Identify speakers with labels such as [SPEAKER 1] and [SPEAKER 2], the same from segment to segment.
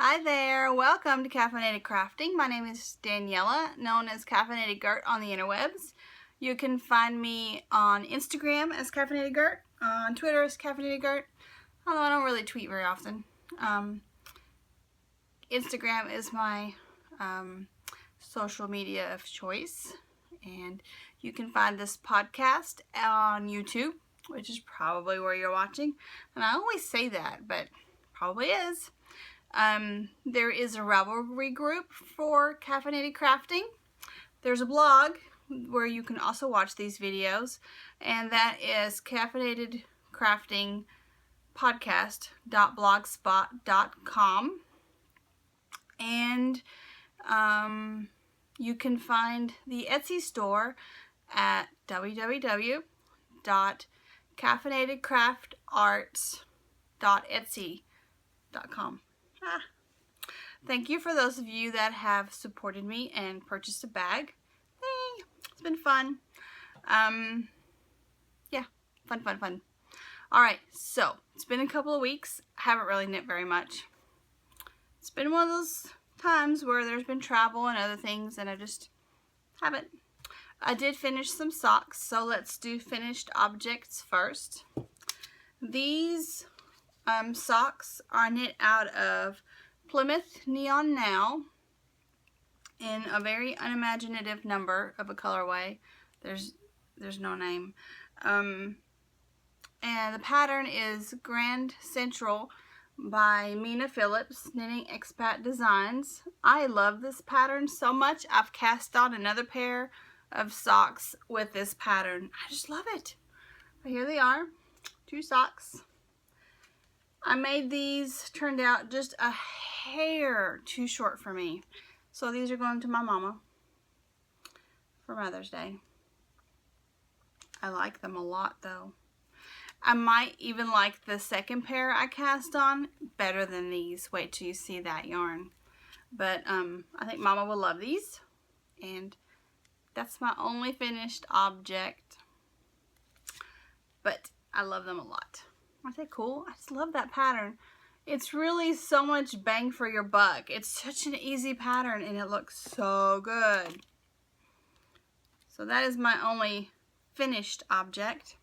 [SPEAKER 1] Hi there, welcome to Caffeinated Crafting. My name is Daniela, known as Caffeinated Gert on the interwebs. You can find me on Instagram as Caffeinated Gert, on Twitter as Caffeinated Gert, although I don't really tweet very often. Instagram is my social media of choice, and you can find this podcast on YouTube, which is probably where you're watching, and I always say that, but probably is. There is a Ravelry group for Caffeinated Crafting. There's a blog where you can also watch these videos, and that is caffeinatedcraftingpodcast.blogspot.com. And you can find the Etsy store at www.caffeinatedcraftarts.etsy.com. Thank you for those of you that have supported me and purchased a bag. Hey, it's been fun. Yeah, fun. Alright, so it's been a couple of weeks. I haven't really knit very much. It's been one of those times where there's been travel and other things and I just haven't. I did finish some socks, so let's do finished objects first. These socks are knit out of Plymouth Neon Now in a very unimaginative number of a colorway. There's no name. And the pattern is Grand Central by Mina Phillips, Knitting Expat Designs. I love this pattern so much. I've cast on another pair of socks with this pattern. I just love it. But here they are, 2 socks. I made these, turned out just a hair too short for me. So these are going to my mama for Mother's Day. I like them a lot though. I might even like the second pair I cast on better than these. Wait till you see that yarn. But I think Mama will love these. And that's my only finished object. But I love them a lot. Aren't they cool? I just love that pattern. It's really so much bang for your buck. It's such an easy pattern and it looks so good. So that is my only finished object.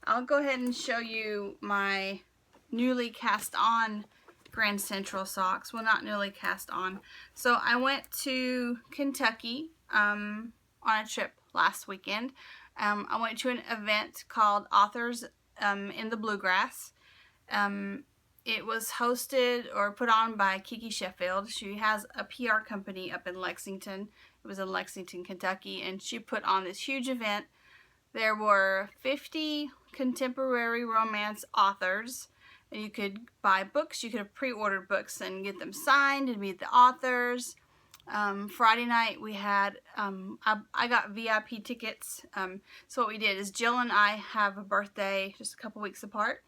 [SPEAKER 1] I'll go ahead and show you my newly cast on Grand Central socks. Well, not newly cast on. So I went to Kentucky on a trip last weekend. I went to an event called Authors in the Bluegrass. It was hosted or put on by Kiki Sheffield. She has a PR company up in Lexington. It was in Lexington, Kentucky, and she put on this huge event. There were 50 contemporary romance authors, and you could buy books. You could have pre-ordered books and get them signed and meet the authors. Friday night we had, I got VIP tickets. So what we did is Jill and I have a birthday just a couple weeks apart.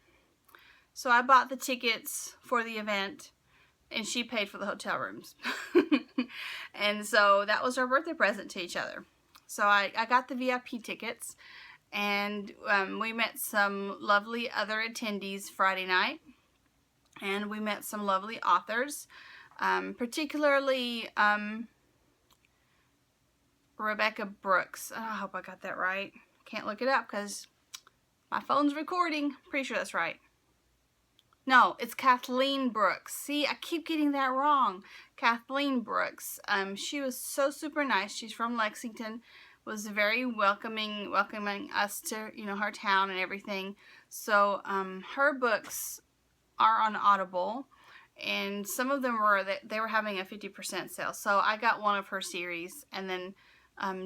[SPEAKER 1] So I bought the tickets for the event and she paid for the hotel rooms. And so that was our birthday present to each other. So I got the VIP tickets and we met some lovely other attendees Friday night. And we met some lovely authors. Particularly Rebecca Brooks. Oh, I hope I got that right. Can't look it up because my phone's recording. Pretty sure that's right. No, it's Kathleen Brooks. See, I keep getting that wrong. Kathleen Brooks. She was so super nice. She's from Lexington. Was very welcoming us to, you know, her town and everything. So her books are on Audible. And some of them were, they were having a 50% sale. So I got one of her series. And then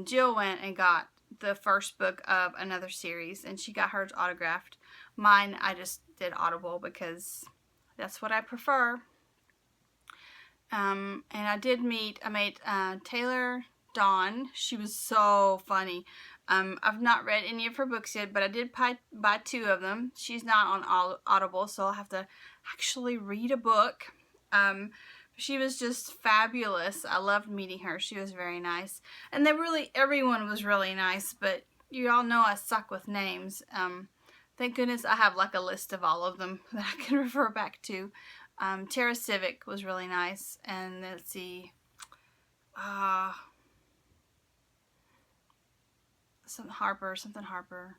[SPEAKER 1] Jill went and got the first book of another series. And she got hers autographed. Mine, I just did Audible because that's what I prefer. And I made Taylor Dawn. She was so funny. I've not read any of her books yet, but I did buy 2 of them. She's not on Audible, so I'll have to actually read a book. She was just fabulous. I loved meeting her. She was very nice. And everyone was really nice, but you all know I suck with names. Thank goodness I have like a list of all of them that I can refer back to. Terra Civic was really nice. And let's see, something Harper.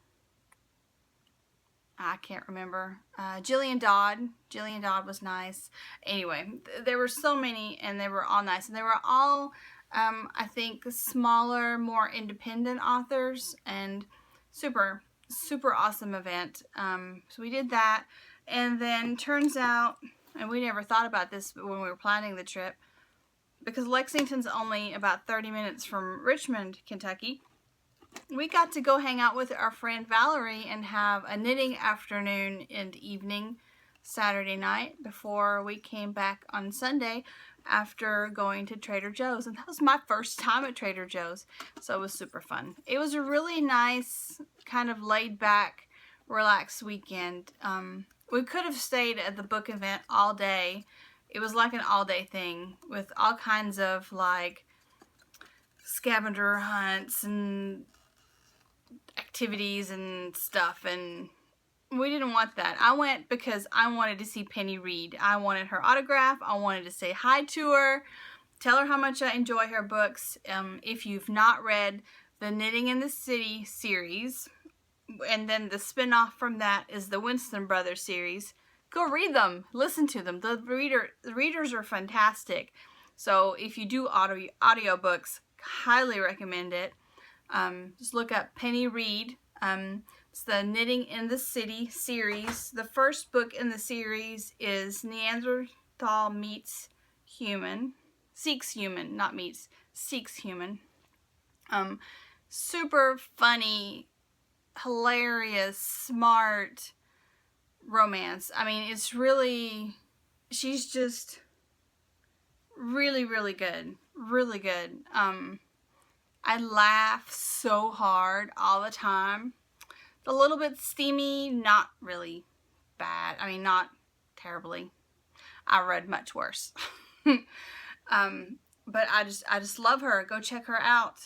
[SPEAKER 1] I can't remember. Jillian Dodd was nice. Anyway, there were so many, and they were all nice. And they were all, I think, smaller, more independent authors, and super, super awesome event. So we did that, and then turns out, and we never thought about this when we were planning the trip, because Lexington's only about 30 minutes from Richmond, Kentucky. We got to go hang out with our friend Valerie and have a knitting afternoon and evening Saturday night before we came back on Sunday after going to Trader Joe's. And that was my first time at Trader Joe's, so it was super fun. It was a really nice, kind of laid back, relaxed weekend. We could have stayed at the book event all day. It was like an all-day thing with all kinds of like scavenger hunts and activities and stuff, and we didn't want that. I went because I wanted to see Penny read. I wanted her autograph. I wanted to say hi to her, tell her how much I enjoy her books. If you've not read the Knitting in the City series, and then the spin-off from that is the Winston Brothers series, go read them, listen to them. The readers are fantastic. So if you do audiobooks, highly recommend it. Just look up Penny Read. It's the Knitting in the City series. The first book in the series is Neanderthal Meets Human. Seeks Human, not meets. Seeks Human. Super funny, hilarious, smart romance. I mean, it's really, she's just really, really good. Really good. I laugh so hard all the time. A little bit steamy, not really bad. I mean, not terribly. I read much worse. But I just love her. Go check her out.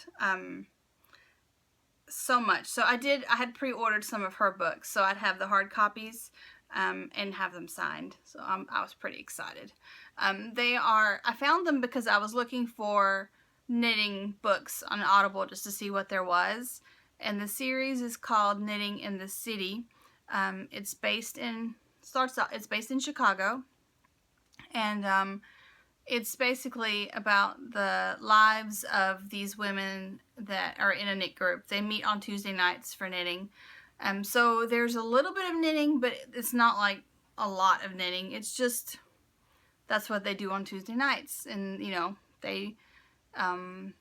[SPEAKER 1] So much. So I had pre-ordered some of her books, so I'd have the hard copies and have them signed. So I was pretty excited. I found them because I was looking for knitting books on Audible just to see what there was, and the series is called Knitting in the City. It's based in Chicago, and it's basically about the lives of these women that are in a knit group. They meet on Tuesday nights for knitting. So there's a little bit of knitting, but it's not like a lot of knitting. It's just, that's what they do on Tuesday nights, and you know, they and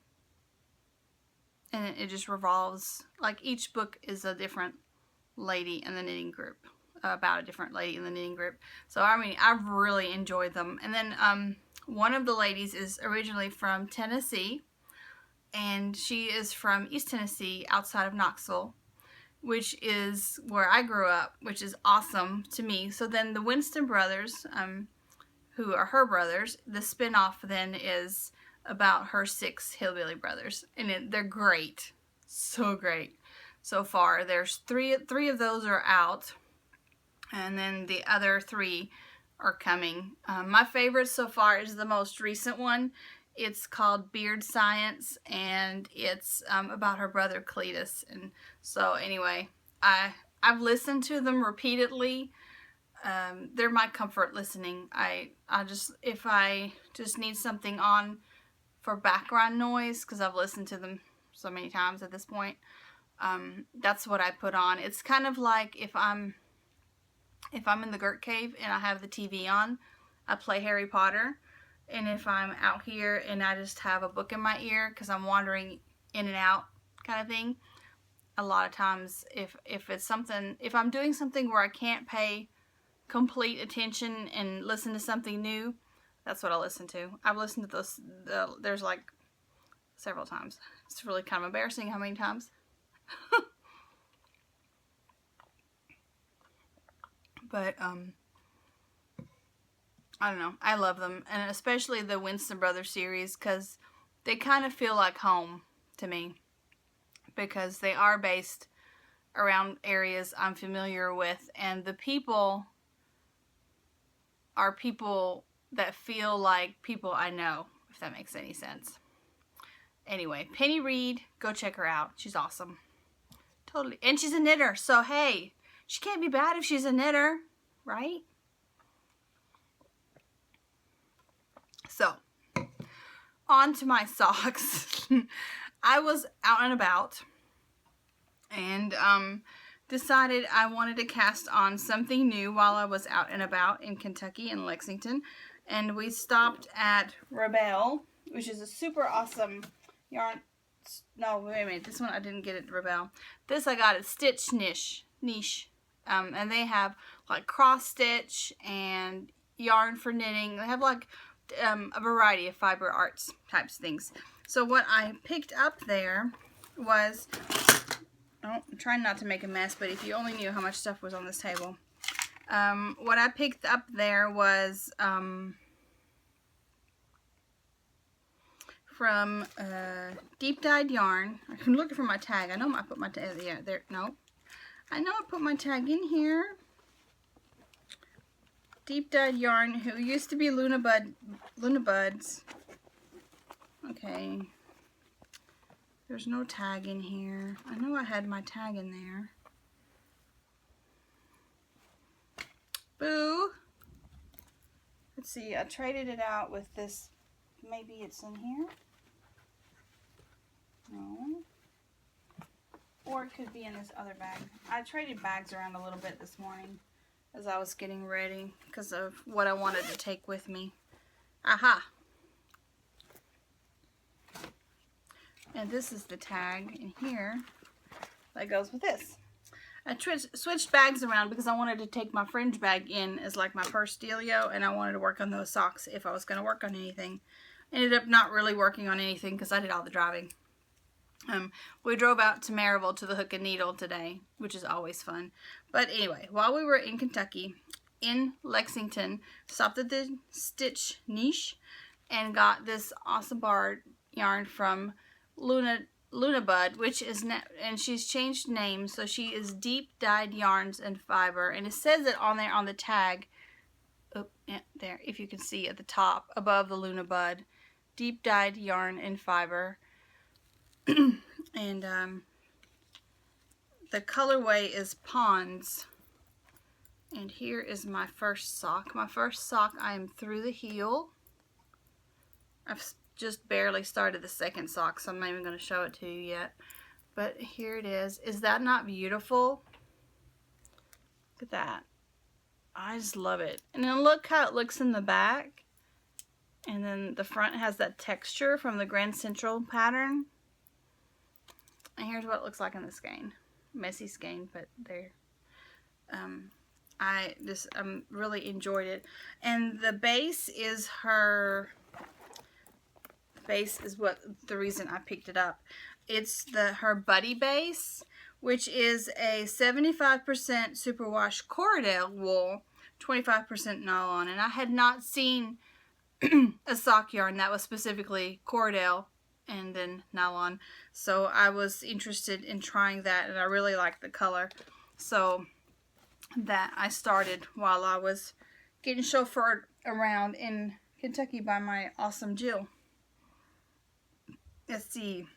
[SPEAKER 1] it just revolves, like each book is a different lady in the knitting group, about a different lady in the knitting group. So I mean, I've really enjoyed them. And then one of the ladies is originally from Tennessee, and she is from East Tennessee, outside of Knoxville, which is where I grew up, which is awesome to me. So then the Winston brothers, who are her brothers, the spin-off then is about her 6 hillbilly brothers, and they're great, so great. So far, there's three of those are out, and then the other 3 are coming. My favorite so far is the most recent one. It's called Beard Science, and it's about her brother Cletus. And so anyway, I've listened to them repeatedly. They're my comfort listening. If I just need something on for background noise, because I've listened to them so many times at this point, that's what I put on. It's kind of like if I'm in the Gert Cave and I have the TV on, I play Harry Potter. And if I'm out here and I just have a book in my ear because I'm wandering in and out kind of thing, a lot of times if I'm doing something where I can't pay complete attention and listen to something new, that's what I listen to. I've listened to those, there's like several times. It's really kind of embarrassing how many times. But, I don't know. I love them. And especially the Winston Brothers series, because they kind of feel like home to me. Because they are based around areas I'm familiar with. And the people are people that feel like people I know, if that makes any sense. Anyway, Penny Reed, go check her out. She's awesome. Totally. And she's a knitter, so hey, she can't be bad if she's a knitter, right? So, on to my socks. I was out and about and decided I wanted to cast on something new while I was out and about in Kentucky in Lexington. And we stopped at Rebel, which is a super awesome yarn. No, wait a minute. This one I didn't get at Rebel. This I got at Stitch Niche. And they have like cross stitch and yarn for knitting. They have like a variety of fiber arts types things. So what I picked up there was, oh, I'm trying not to make a mess, but if you only knew how much stuff was on this table. What I picked up there was from Deep Dyed Yarn. I'm looking for my tag. I know I put my tag there. No. I know I put my tag in here. Deep Dyed Yarn, who used to be Luna Buds. Okay. There's no tag in here. I know I had my tag in there. Boo! Let's see, I traded it out with this. Maybe it's in here? No. Or it could be in this other bag. I traded bags around a little bit this morning as I was getting ready because of what I wanted to take with me. Aha! And this is the tag in here that goes with this. I switched bags around because I wanted to take my fringe bag in as like my purse dealio, and I wanted to work on those socks if I was going to work on anything. Ended up not really working on anything because I did all the driving. We drove out to Maryville to the Hook and Needle today, which is always fun. But anyway, while we were in Kentucky, in Lexington, stopped at the Stitch Niche and got this awesome bar yarn from Luna Bud, which is and she's changed names, so she is Deep Dyed Yarns and Fiber, and it says it on there on the tag. Oh, yeah, there, if you can see at the top above the Luna Bud, Deep Dyed Yarn and Fiber. And the colorway is Ponds. And here is my first sock. My first sock, I am through the heel. I've just barely started the second sock, so I'm not even going to show it to you yet. But here it is. Is that not beautiful? Look at that. I just love it. And then look how it looks in the back. And then the front has that texture from the Grand Central pattern. And here's what it looks like in the skein. Messy skein, but there. I just really enjoyed it. And the base is what the reason I picked it up. It's her Buddy base, which is a 75% superwash Corriedale wool, 25% nylon. And I had not seen a sock yarn that was specifically Corriedale and then nylon, so I was interested in trying that, and I really liked the color, so that I started while I was getting chauffeured around in Kentucky by my awesome Jill. Let's see,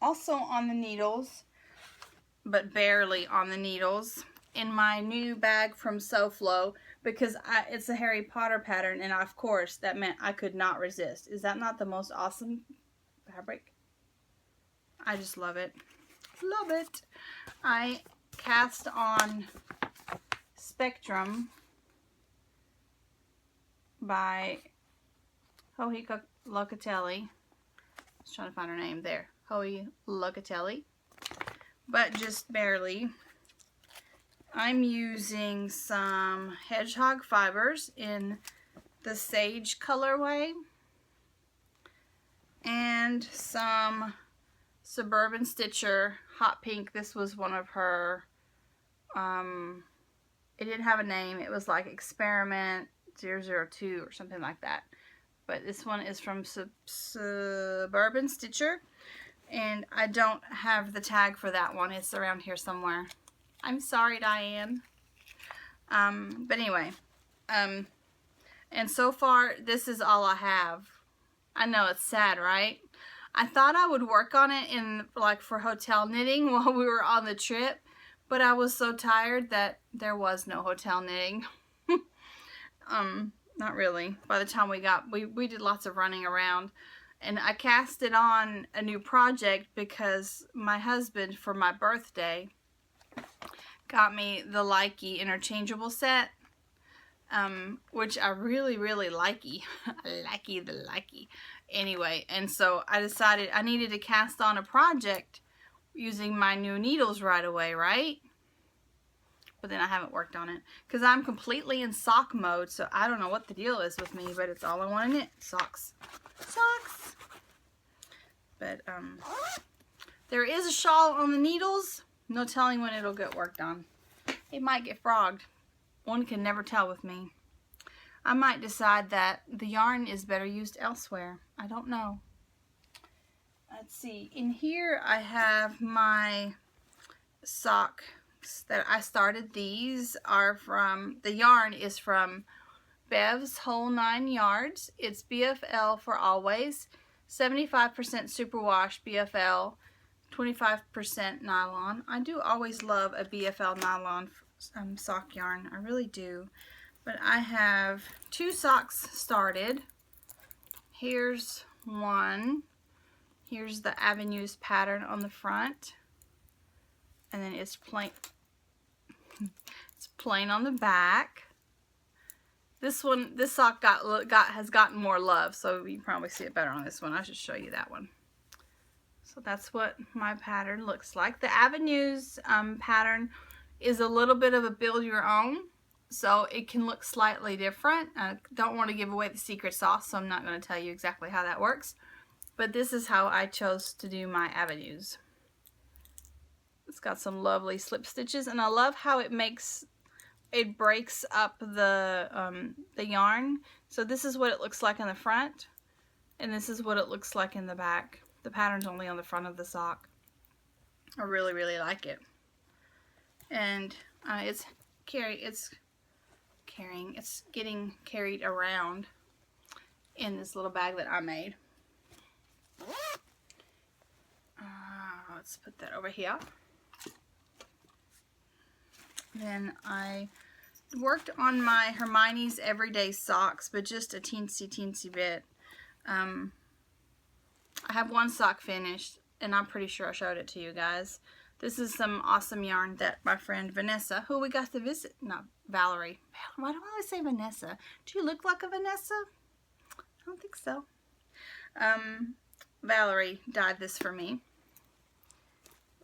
[SPEAKER 1] also on the needles, but barely on the needles, in my new bag from SoFlo, because it's a Harry Potter pattern, and of course that meant I could not resist. Is that not the most awesome fabric? I just love it. Love it. I cast on Spectrum by Joey Locatelli. I was trying to find her name there. Joey Locatelli. But just barely. I'm using some hedgehog fibers in the sage colorway. And some Suburban Stitcher hot pink. This was one of her, it didn't have a name. It was like Experiment 002 or something like that. But this one is from Suburban Stitcher. And I don't have the tag for that one. It's around here somewhere. I'm sorry, Diane. But anyway, And so far, this is all I have. I know it's sad, right? I thought I would work on it in like for hotel knitting while we were on the trip, but I was so tired that there was no hotel knitting. Not really. By the time we did lots of running around, and I cast it on a new project because my husband, for my birthday, got me the Likey interchangeable set, which I really, really likey. Likey the Likey. Anyway, and so I decided I needed to cast on a project using my new needles right away, right? But then I haven't worked on it because I'm completely in sock mode, so I don't know what the deal is with me, but it's all I want to knit. Socks. Socks. But there is a shawl on the needles. No telling when it'll get worked on. It might get frogged. One can never tell with me. I might decide that the yarn is better used elsewhere. I don't know. Let's see. In here I have my sock that I started. These are from, the yarn is from Bev's Whole 9 Yards. It's BFL for always, 75% superwash BFL, 25% nylon. I do always love a BFL nylon sock yarn. I really do. But I have 2 socks started. Here's one. Here's the Avenues pattern on the front. And then it's plain. It's plain on the back. This sock has gotten more love, so you can probably see it better on this one. I should show you that one. So that's what my pattern looks like. The Avenues pattern is a little bit of a build your own, so it can look slightly different. I don't want to give away the secret sauce, so I'm not going to tell you exactly how that works. But this is how I chose to do my Avenues. It's got some lovely slip stitches, and I love how it breaks up the yarn. So this is what it looks like in the front, and this is what it looks like in the back. The pattern's only on the front of the sock. I really, really like it. And it's getting carried around in this little bag that I made. Let's put that over here. Then I worked on my Hermione's Everyday Socks, but just a teensy bit. I have one sock finished, and I'm pretty sure I showed it to you guys. This is some awesome yarn that my friend Vanessa, who we got to visit, not Valerie. Why do I always say Vanessa? Do you look like a Vanessa? I don't think so. Valerie dyed this for me.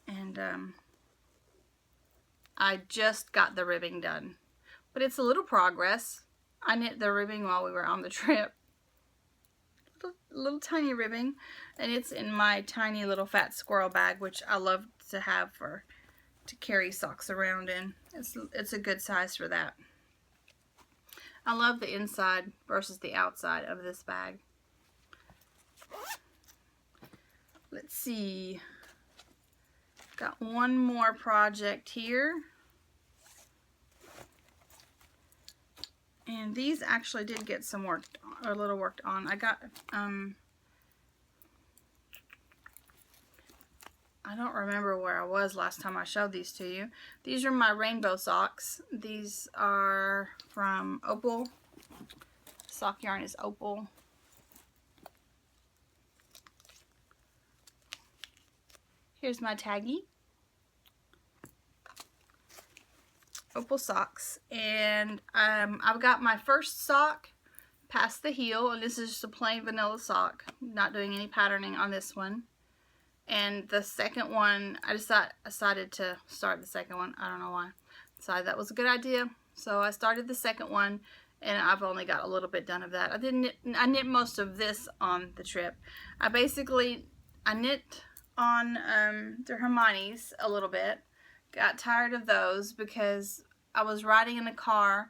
[SPEAKER 1] And I just got the ribbing done. But it's a little progress. I knit the ribbing while we were on the trip. Little tiny ribbing. And it's in my tiny little fat squirrel bag, which I love to have to carry socks around in. It's a good size for that. I love the inside versus the outside of this bag. Let's see. Got one more project here. And these actually did get some work, a little worked on. I got, I don't remember where I was last time I showed these to you. These are my rainbow socks. These are from Opal. Sock yarn is Opal. Here's my taggy. Opal socks. And I've got my first sock past the heel, and this is just a plain vanilla sock. Not doing any patterning on this one. And the second one, I decided to start the second one. I don't know why. Decided that was a good idea. So I started the second one, and I've only got a little bit done of that. I knit most of this on the trip. I knit on the Hermione's a little bit. Got tired of those because I was riding in the car,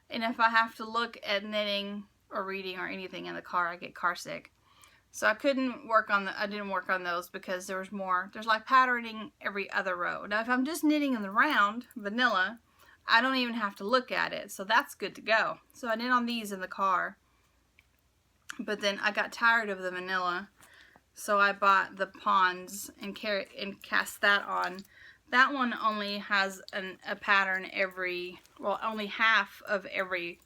[SPEAKER 1] and if I have to look at knitting or reading or anything in the car, I get car sick. So I didn't work on those because there's like patterning every other row. Now if I'm just knitting in the round, vanilla, I don't even have to look at it, so that's good to go. So I did on these in the car, but then I got tired of the vanilla, so I bought the Pond's and cast that on. That one only has a pattern every, well, only half of every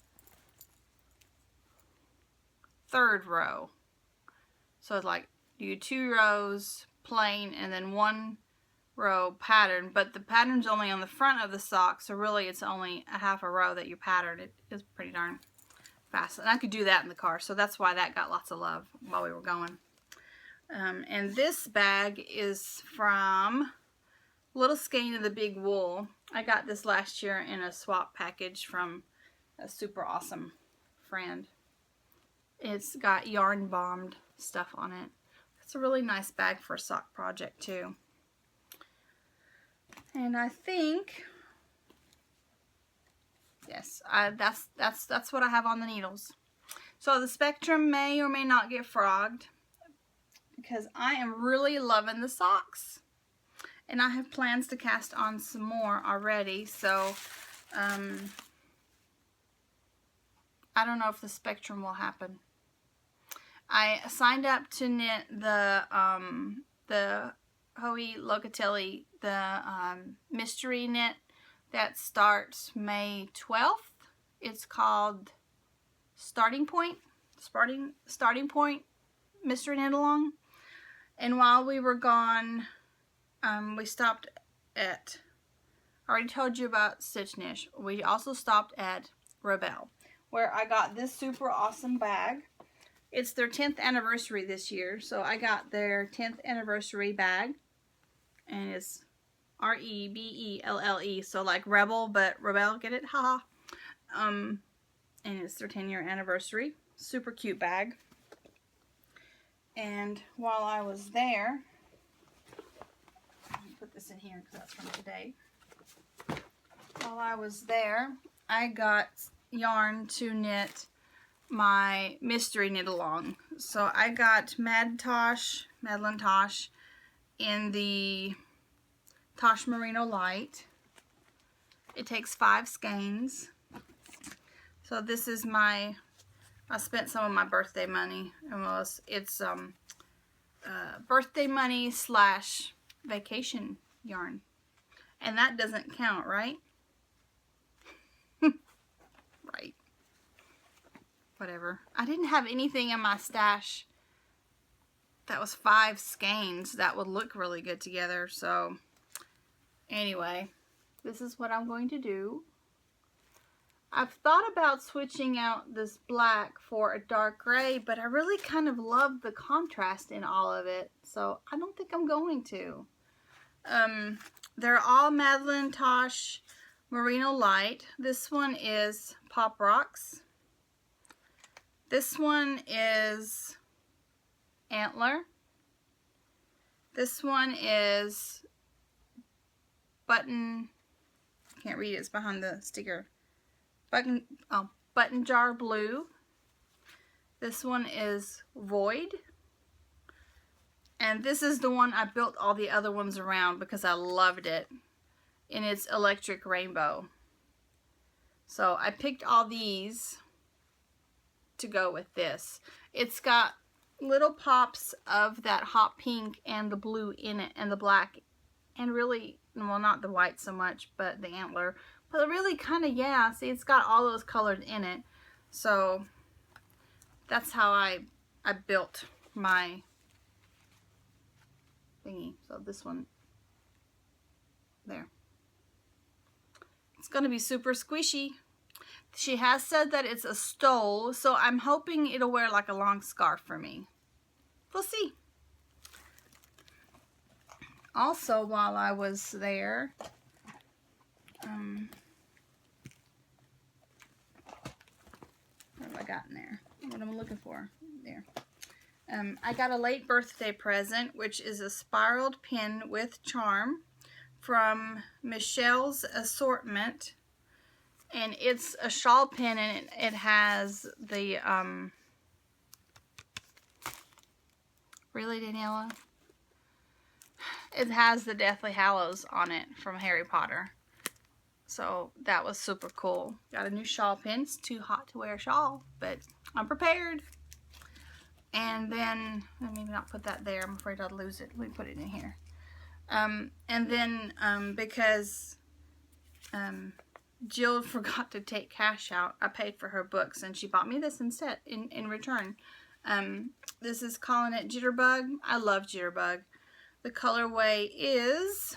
[SPEAKER 1] third row. So it's like you do 2 rows plain and then 1 row pattern, but the pattern's only on the front of the sock, so really it's only a half a row that you pattern. It is pretty darn fast, and I could do that in the car, so that's why that got lots of love while we were going. And this bag is from Little Skein of the Big Wool. I got this last year in a swap package from a super awesome friend. It's got yarn bombed stuff on it. It's a really nice bag for a sock project too. And I think, yes, that's what I have on the needles. So the Spectrum may or may not get frogged because I am really loving the socks. And I have plans to cast on some more already, so I don't know if the Spectrum will happen. I signed up to knit the Hoey Locatelli, the mystery knit that starts May 12th. It's called Starting Point Mystery Knit Along. And while we were gone, we stopped at, I already told you about Stitch Niche. We also stopped at Rebelle, where I got this super awesome bag. It's their 10th anniversary this year, so I got their 10th anniversary bag, and it's R-E-B-E-L-L-E, so like Rebel, but Rebelle, get it? Haha. And it's their 10-year anniversary. Super cute bag. And while I was there, let me put this in here because that's from today. While I was there, I got yarn to knit my mystery knit along. So I got Madeline Tosh in the Tosh Merino Light. It takes 5 skeins. So this is my, I spent some of my birthday money. It's birthday money / vacation yarn. And that doesn't count, right? Right. Whatever. I didn't have anything in my stash that was 5 skeins that would look really good together. So anyway, this is what I'm going to do. I've thought about switching out this black for a dark gray, but I really kind of love the contrast in all of it, so I don't think I'm going to. They're all Madeline Tosh Merino Light. This one is Pop Rocks. This one is Antler. This one is Button, I can't read it, it's behind the sticker. Button Jar Blue. This one is Void. And this is the one I built all the other ones around because I loved it. And it's Electric Rainbow. So I picked all these to go with this. It's got little pops of that hot pink and the blue in it and the black and really, well, not the white so much, but the antler. But really kind of, yeah, see, it's got all those colors in it. So that's how I built my thingy. So this one there. It's going to be super squishy. She has said that it's a stole, so I'm hoping it'll wear like a long scarf for me. We'll see. Also, while I was there, what have I got in there? What am I looking for? There. I got a late birthday present, which is a spiraled pin with charm from Michelle's Assortment. And it's a shawl pin, and it has the, really, Daniela? It has the Deathly Hallows on it from Harry Potter. So that was super cool. Got a new shawl pin. It's too hot to wear a shawl, but I'm prepared. And then, let me not put that there. I'm afraid I'll lose it. Let me put it in here. And then, because Jill forgot to take cash out, I paid for her books, and she bought me this instead in return. This is Calling It Jitterbug. I love Jitterbug. The colorway is...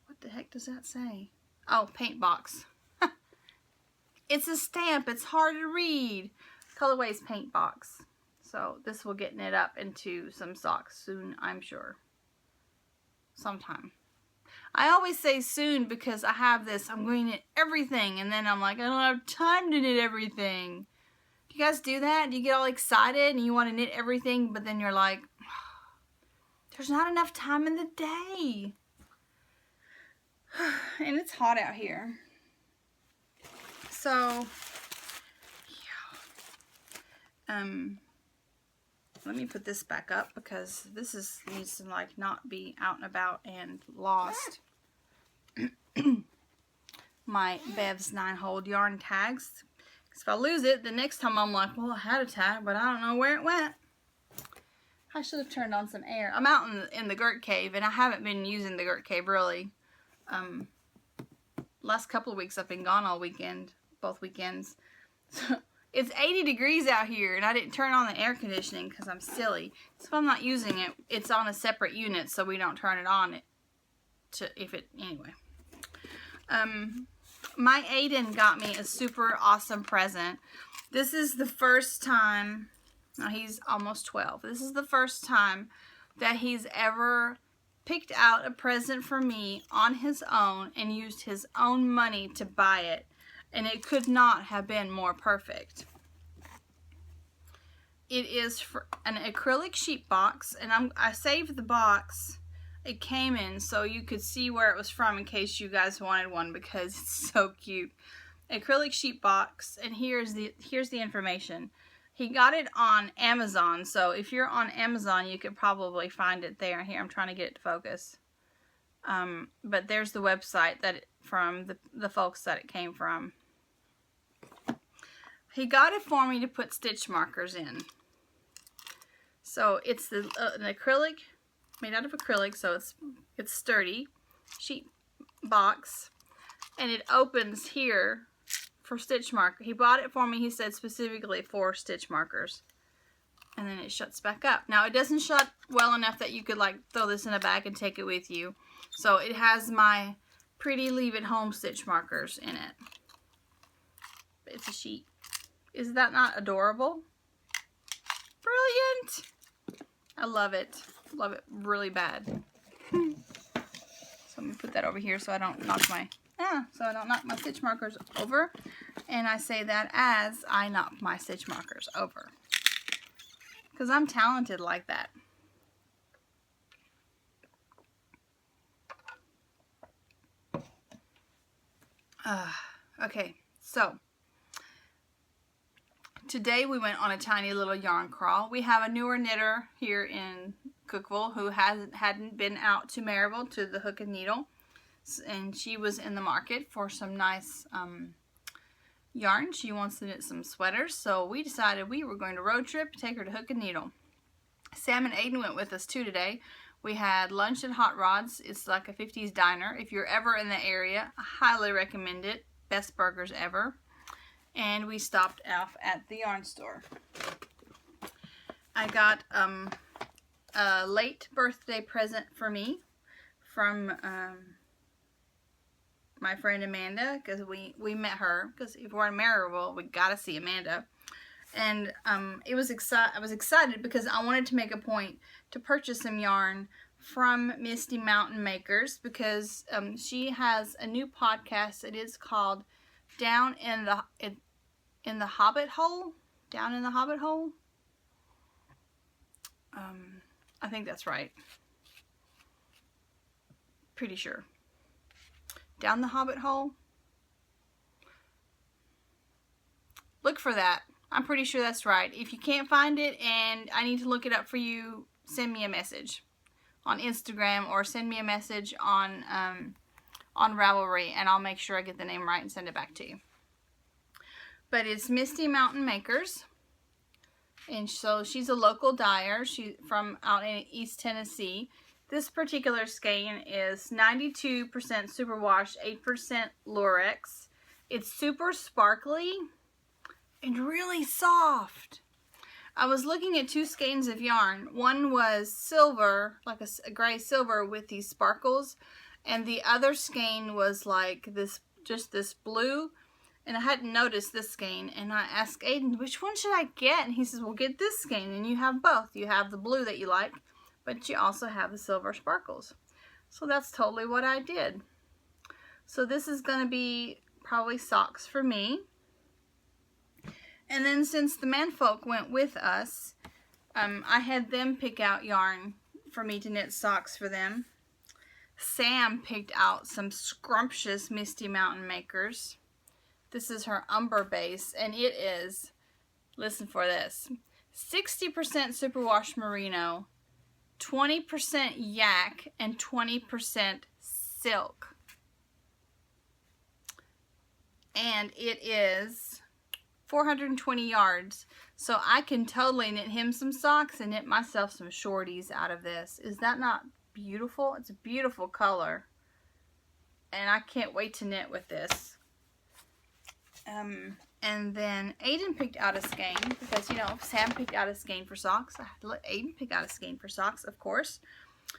[SPEAKER 1] What the heck does that say? Oh, paint box. It's a stamp. It's hard to read. Colorway is paint box. So this will get knit up into some socks soon, I'm sure. Sometime. I always say soon because I have this, I'm going to knit everything, and then I'm like, I don't have time to knit everything. Do you guys do that? Do you get all excited and you want to knit everything, but then you're like, there's not enough time in the day. And it's hot out here. So, yeah. Let me put this back up because this needs to like not be out and about and lost. My Bev's 9-hole yarn tags. Because if I lose it, the next time I'm like, well, I had a tag, but I don't know where it went. I should have turned on some air. I'm out in the Gert Cave, and I haven't been using the Gert Cave really. Last couple of weeks I've been gone all weekend, both weekends. So, it's 80 degrees out here, and I didn't turn on the air conditioning because I'm silly. So if I'm not using it, it's on a separate unit, so we don't turn it on. Anyway. My Aiden got me a super awesome present. This is the first time, now he's almost 12. This is the first time that he's ever picked out a present for me on his own and used his own money to buy it. And it could not have been more perfect. It is for an acrylic sheet box, and I saved the box it came in so you could see where it was from in case you guys wanted one because it's so cute. Acrylic sheet box, and here's the information. He got it on Amazon, so if you're on Amazon, you could probably find it there. Here, I'm trying to get it to focus. But there's the website from the folks that it came from. He got it for me to put stitch markers in. So it's an acrylic, made out of acrylic, so it's sturdy sheet box, and it opens here for stitch marker. He bought it for me, he said specifically for stitch markers. And then it shuts back up. Now it doesn't shut well enough that you could like throw this in a bag and take it with you. So it has my pretty leave it home stitch markers in it. It's a sheet. Is that not adorable? Brilliant! I love it. Love it really bad. So I'm gonna put that over here so I don't knock my stitch markers over. And I say that as I knock my stitch markers over. Because I'm talented like that. Okay, so today we went on a tiny little yarn crawl. We have a newer knitter here in Cookeville who hadn't been out to Maryville to the Hook and Needle, and she was in the market for some nice yarn. She wants to knit some sweaters, so we decided we were going to road trip, take her to Hook and Needle. Sam and Aiden went with us too today. We had lunch at Hot Rods. It's like a 50s diner. If you're ever in the area, I highly recommend it. Best burgers ever. And we stopped off at the yarn store. I got a late birthday present for me from my friend Amanda, because we met her, because if we're in Maryville, we gotta see Amanda. And I was excited because I wanted to make a point to purchase some yarn from Misty Mountain Makers, because she has a new podcast. It is called Down in the Hobbit Hole. Down in the Hobbit Hole. I think that's right. Pretty sure. Down the Hobbit Hole. Look for that. I'm pretty sure that's right. If you can't find it and I need to look it up for you, send me a message on Instagram or send me a message on Ravelry, and I'll make sure I get the name right and send it back to you. But it's Misty Mountain Makers, and so she's a local dyer. She's from out in East Tennessee. This particular skein is 92% superwash, 8% Lurex. It's super sparkly and really soft. I was looking at 2 skeins of yarn. One was silver, like a gray silver with these sparkles, and the other skein was like this, just this blue, and I hadn't noticed this skein, and I asked Aiden, which one should I get? And he says, well, get this skein, and you have both. You have the blue that you like, but you also have the silver sparkles. So that's totally what I did. So this is going to be probably socks for me. And then since the manfolk went with us, I had them pick out yarn for me to knit socks for them. Sam picked out some scrumptious Misty Mountain Makers. This is her umber base, and it is, listen for this, 60% superwash merino, 20% yak, and 20% silk. And it is 420 yards, so I can totally knit him some socks and knit myself some shorties out of this. Is that not beautiful? It's a beautiful color, and I can't wait to knit with this. And then Aiden picked out a skein, because, you know, Sam picked out a skein for socks. I had to let Aiden pick out a skein for socks, of course.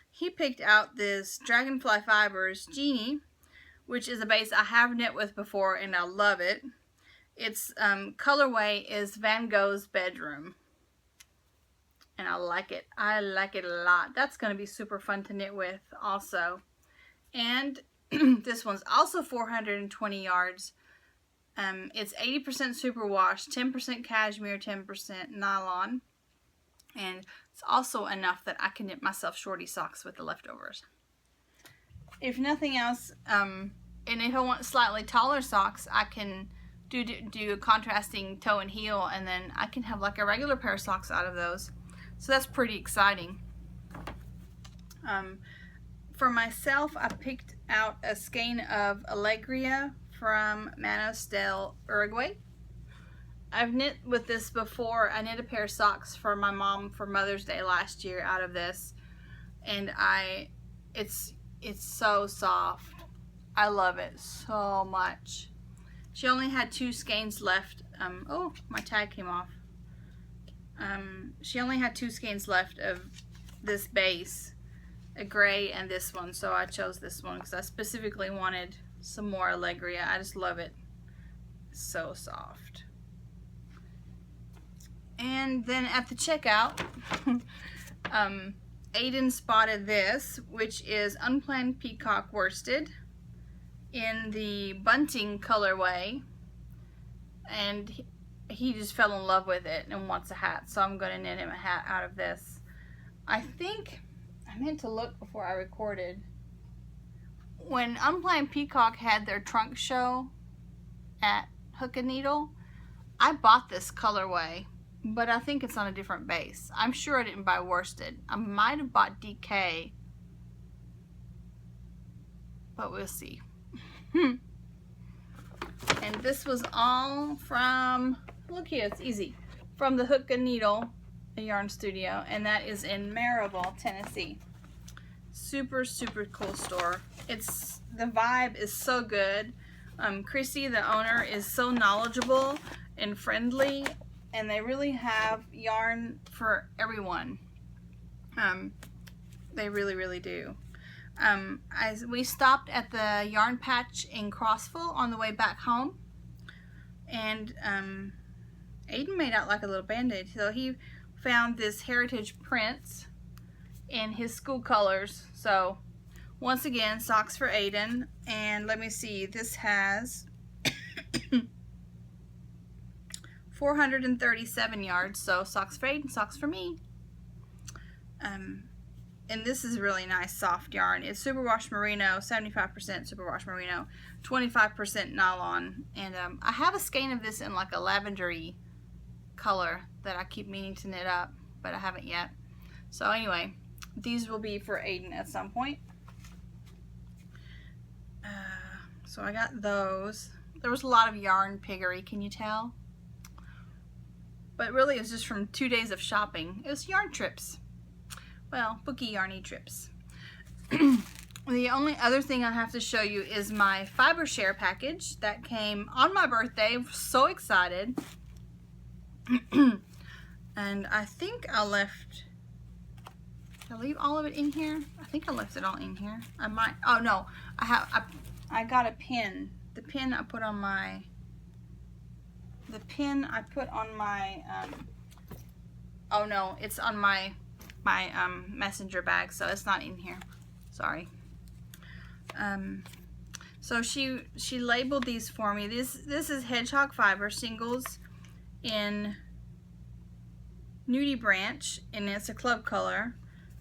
[SPEAKER 1] He picked out this Dragonfly Fibers Genie, which is a base I have knit with before, and I love it. Its colorway is Van Gogh's Bedroom, and I like it. I like it a lot. That's going to be super fun to knit with also. And this one's also 420 yards. It's 80% superwash, 10% cashmere, 10% nylon, and it's also enough that I can knit myself shorty socks with the leftovers. If nothing else, and if I want slightly taller socks, I can do a contrasting toe and heel, and then I can have like a regular pair of socks out of those. So that's pretty exciting. For myself, I picked out a skein of Alegria from Manos del Uruguay. I've knit with this before. I knit a pair of socks for my mom for Mother's Day last year out of this, and it's so soft. I love it so much. She only had 2 skeins left. Oh, my tag came off. She only had 2 skeins left of this base, a gray and this one, so I chose this one because I specifically wanted some more Alegria. I just love it. It's so soft. And then at the checkout, Aiden spotted this, which is Unplanned Peacock Worsted in the bunting colorway, and he just fell in love with it and wants a hat, so I'm going to knit him a hat out of this. I think I meant to look before I recorded. When Unplanned Peacock had their trunk show at Hook and Needle, I bought this colorway, but I think it's on a different base. I'm sure I didn't buy worsted. I might have bought DK, but we'll see. And this was all from, look here, it's easy, from the Hook and Needle Yarn Studio, and that is in Maryville, Tennessee. Super, super cool store. The vibe is so good. Chrissy, the owner, is so knowledgeable and friendly, and they really have yarn for everyone. They really, really do. We stopped at the yarn patch in Crossville on the way back home, and Aiden made out like a little band-aid. So he found this Heritage Prints in his school colors. So once again, socks for Aiden. And let me see, this has 437 yards, so socks for Aiden, socks for me. And this is really nice soft yarn. It's superwash merino, 75% superwash merino, 25% nylon. And I have a skein of this in like a lavendery color that I keep meaning to knit up, but I haven't yet. So anyway, These will be for Aiden at some point. So I got those. There was a lot of yarn piggery, can you tell? But really it was just from 2 days of shopping. It was yarn trips. Well, bookie yarny trips. The only other thing I have to show you is my fiber share package that came on my birthday. I'm so excited. And I think I left, did I leave all of it in here? I think I left it all in here. I might, oh no, I got a pin. The pin I put on my, oh no, it's on my messenger bag, so it's not in here. Sorry. So she labeled these for me. This is hedgehog fiber singles in Nudie Branch, and it's a club color.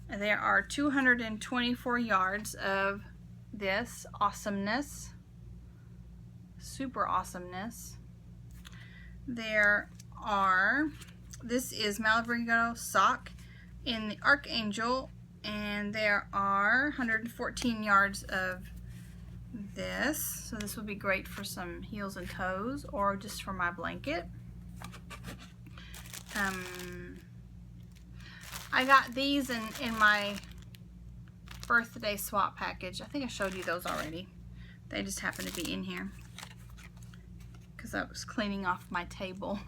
[SPEAKER 1] There are 224 yards of this awesomeness, super awesomeness. There are, this is Malabrigo sock in the Archangel, and there are 114 yards of this. So this would be great for some heels and toes, or just for my blanket. I got these in my birthday swap package. I think I showed you those already. They just happen to be in here because I was cleaning off my table.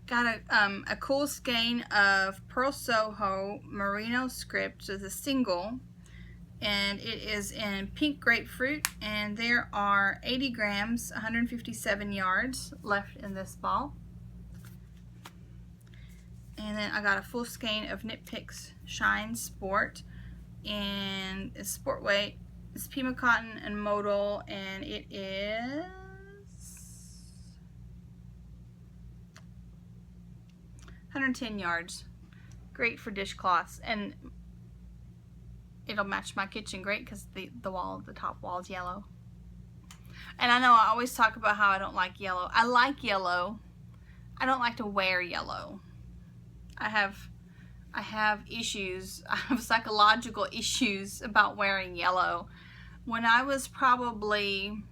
[SPEAKER 1] Got a cool skein of Pearl Soho Merino script as a single, and it is in pink grapefruit, and there are 80 grams, 157 yards left in this ball. And then I got a full skein of Knit Picks Shine Sport, and it's sport weight. It's Pima cotton and modal, and it is 110 yards. Great for dishcloths, and it'll match my kitchen great because the top wall is yellow. And I know I always talk about how I don't like yellow. I like yellow. I don't like to wear yellow. I have issues. I have psychological issues about wearing yellow. When I was probably,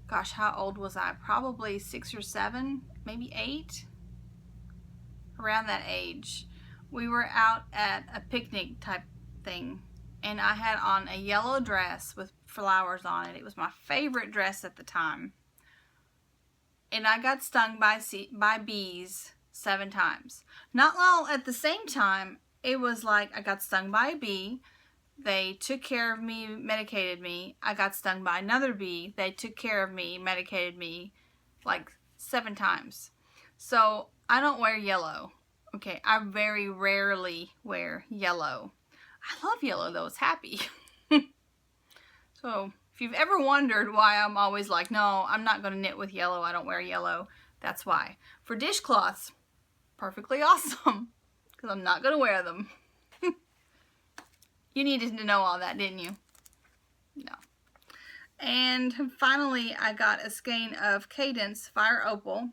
[SPEAKER 1] gosh, how old was I? Probably 6 or 7, maybe 8. Around that age. We were out at a picnic type thing, and I had on a yellow dress with flowers on it. It was my favorite dress at the time. And I got stung by bees 7 times. Not all at the same time. It was like I got stung by a bee. They took care of me, medicated me. I got stung by another bee. They took care of me, medicated me like 7 times. So I don't wear yellow. Okay, I very rarely wear yellow. I love yellow though, it's happy. So if you've ever wondered why I'm always like, no, I'm not going to knit with yellow, I don't wear yellow, that's why. For dishcloths, perfectly awesome, because I'm not going to wear them. You needed to know all that, didn't you? No. And finally, I got a skein of Cadence Fire Opal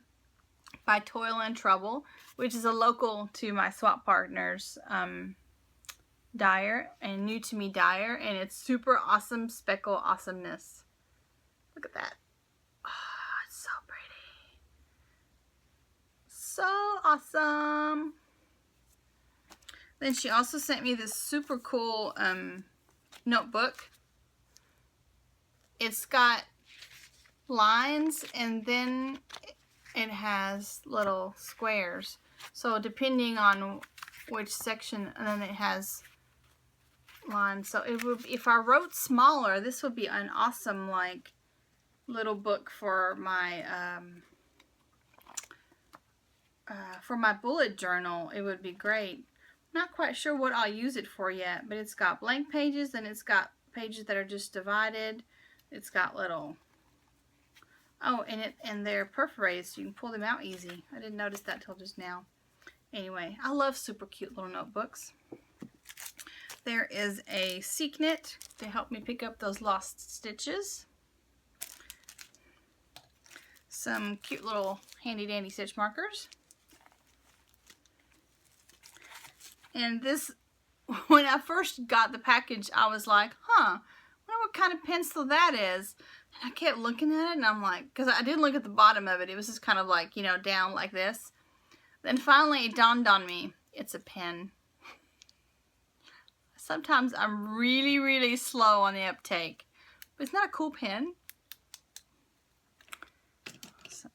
[SPEAKER 1] by Toil and Trouble, which is a local to my swap partners dyer, and new to me dyer, and it's super awesome speckle awesomeness. Look at that. Oh, it's so pretty. So awesome. Then she also sent me this super cool notebook. It's got lines, and then it has little squares. So depending on which section, and then it has lines. So it would, if I wrote smaller, this would be an awesome like little book for my bullet journal. It would be great. Not quite sure what I'll use it for yet, but it's got blank pages, and it's got pages that are just divided. It's got little, oh, and they're perforated, so you can pull them out easy. I didn't notice that till just now. Anyway, I love super cute little notebooks. There is a Seek Knit to help me pick up those lost stitches. Some cute little handy dandy stitch markers. And this when I first got the package, I was like, huh, I wonder what kind of pencil that is. And I kept looking at it, and I'm like, because I didn't look at the bottom of it. It was just kind of like, you know, down like this. Then finally it dawned on me, it's a pen. Sometimes I'm really, really slow on the uptake. But it's not a cool pen.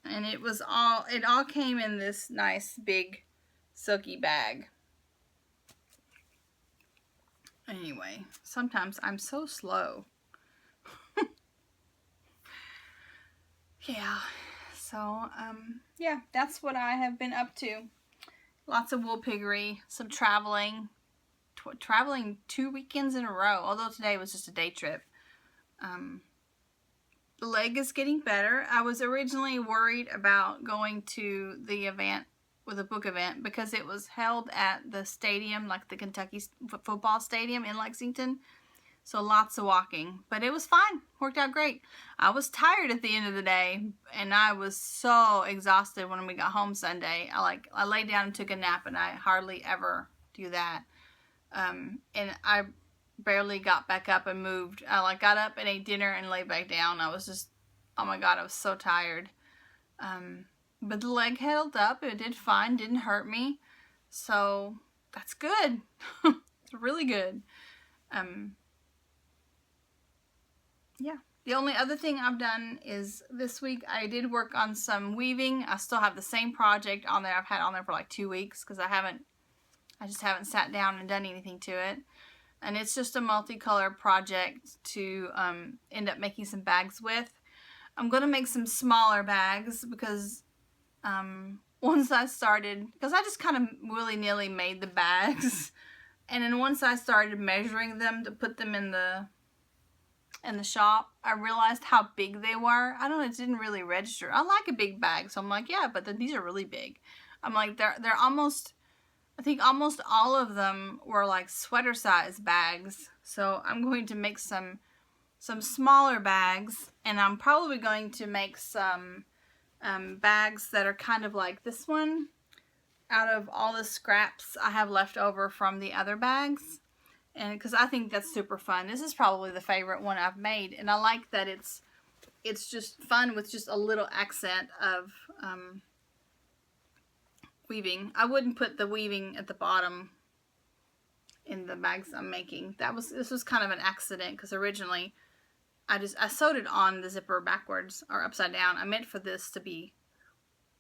[SPEAKER 1] And it all came in this nice big silky bag. Anyway, sometimes I'm so slow. Yeah, so yeah, that's what I have been up to. Lots of wool piggery, some traveling. Traveling 2 weekends in a row, although today was just a day trip. The leg is getting better. I was originally worried about going to the event, with a book event, because it was held at the stadium, like the Kentucky football stadium in Lexington. So lots of walking, but it was fine. Worked out great. I was tired at the end of the day, and I was so exhausted when we got home Sunday. I laid down and took a nap, and I hardly ever do that. And I barely got back up and moved. I got up and ate dinner and laid back down. I was just, oh my God, I was so tired. But the leg held up. It did fine. Didn't hurt me. So that's good. It's really good. Yeah. The only other thing I've done is this week I did work on some weaving. I still have the same project on there I've had on there for like 2 weeks because I just haven't sat down and done anything to it. And it's just a multicolor project to end up making some bags with. I'm going to make some smaller bags because once I started, because I just kind of willy-nilly made the bags. And then once I started measuring them to put them in the shop, I realized how big they were. I don't know, it didn't really register. I like a big bag, so I'm like, yeah, but then these are really big. I'm like, they're almost, I think almost all of them were like sweater size bags. So I'm going to make some smaller bags, and I'm probably going to make some bags that are kind of like this one out of all the scraps I have left over from the other bags. And because I think that's super fun. This is probably the favorite one I've made, and I like that it's just fun with just a little accent of weaving. I wouldn't put the weaving at the bottom in the bags I'm making. This was kind of an accident because originally I sewed it on the zipper backwards or upside down. I meant for this to be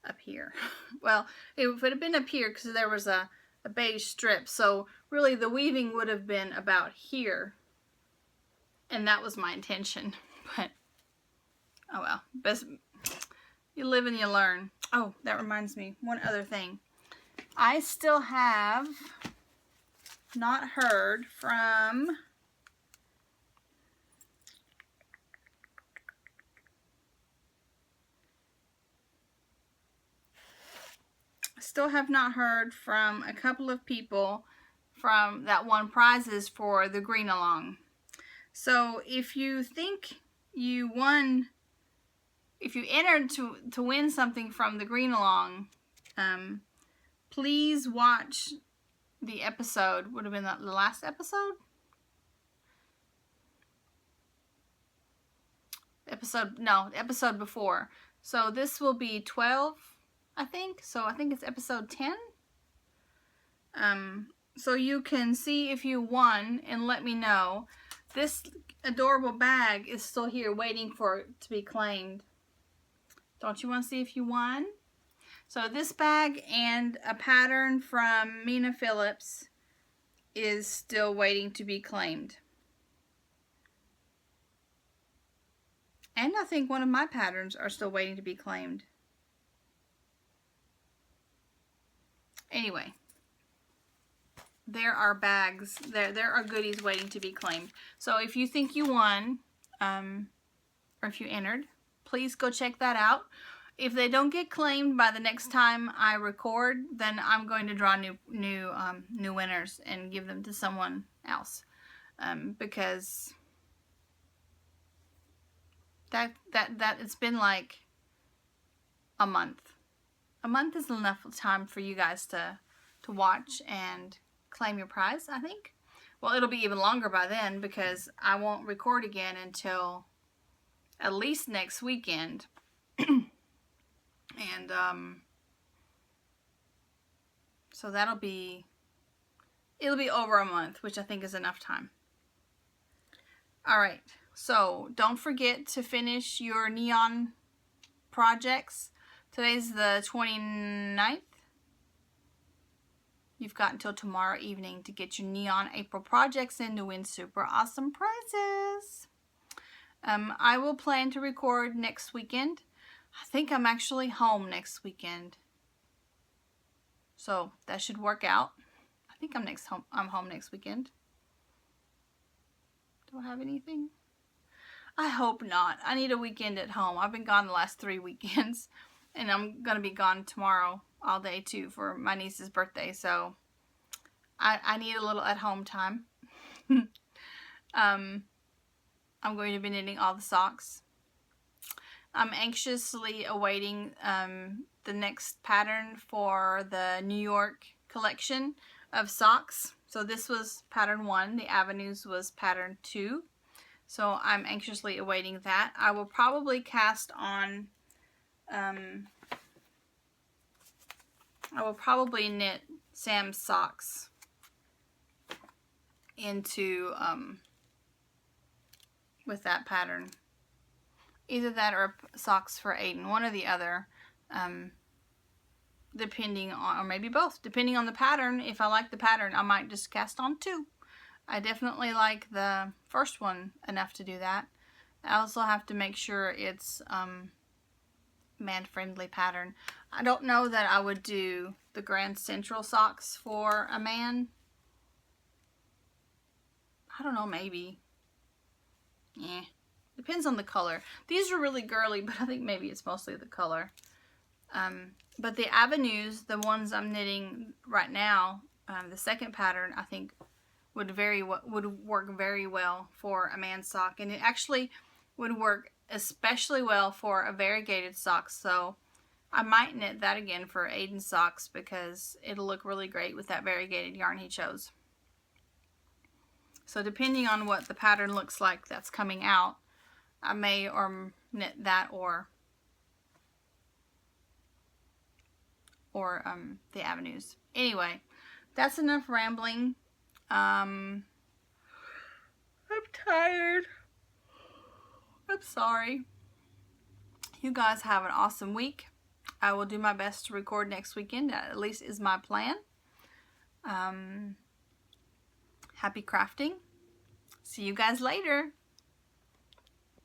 [SPEAKER 1] up here. Well, it would have been up here because there was a beige strip, so really the weaving would have been about here, and that was my intention. But oh well, best you live and you learn. Oh, that reminds me, one other thing. I still have not heard from a couple of people from that won prizes for the green along. So if you think you won, if you entered to win something from the green along, please watch the episode. Would have been the last episode? The episode before. So this will be 12, I think. So I think it's episode 10. So you can see if you won and let me know. This adorable bag is still here waiting for it to be claimed. Don't you want to see if you won? So this bag and a pattern from Mina Phillips is still waiting to be claimed. And I think one of my patterns are still waiting to be claimed. Anyway, there are bags, there are goodies waiting to be claimed. So if you think you won, or if you entered, please go check that out. If they don't get claimed by the next time I record, then I'm going to draw new winners and give them to someone else, because that it's been like a month. A month is enough time for you guys to watch and claim your prize, I think. Well, it'll be even longer by then because I won't record again until at least next weekend. And so it'll be over a month, which I think is enough time. All right, so don't forget to finish your neon projects. Today's the 29th. You've got until tomorrow evening to get your neon April projects in to win super awesome prizes. I will plan to record next weekend. I think I'm actually home next weekend, so that should work out. I think I'm home next weekend. Do I have anything? I hope not. I need a weekend at home. I've been gone the last 3 weekends, and I'm gonna be gone tomorrow all day too for my niece's birthday, so I need a little at home time. I'm going to be knitting all the socks. I'm anxiously awaiting the next pattern for the New York collection of socks. So this was pattern 1, the Avenues was pattern 2. So I'm anxiously awaiting that. I will probably cast on, I will probably knit Sam's socks into, with that pattern. Either that or socks for Aiden, one or the other, depending on, or maybe both, depending on the pattern. If I like the pattern, I might just cast on 2. I definitely like the first one enough to do that. I also have to make sure it's man-friendly pattern. I don't know that I would do the Grand Central socks for a man. I don't know, maybe. Yeah, depends on the color. These are really girly, but I think maybe it's mostly the color. But the Avenues, the ones I'm knitting right now, the second pattern, I think would work very well for a man's sock, and it actually would work especially well for a variegated sock. So I might knit that again for Aiden's socks because it'll look really great with that variegated yarn he chose. So depending on what the pattern looks like that's coming out, I may or knit that or the Avenues. Anyway, that's enough rambling. I'm tired. I'm sorry. You guys have an awesome week. I will do my best to record next weekend. That at least is my plan. Happy crafting. See you guys later.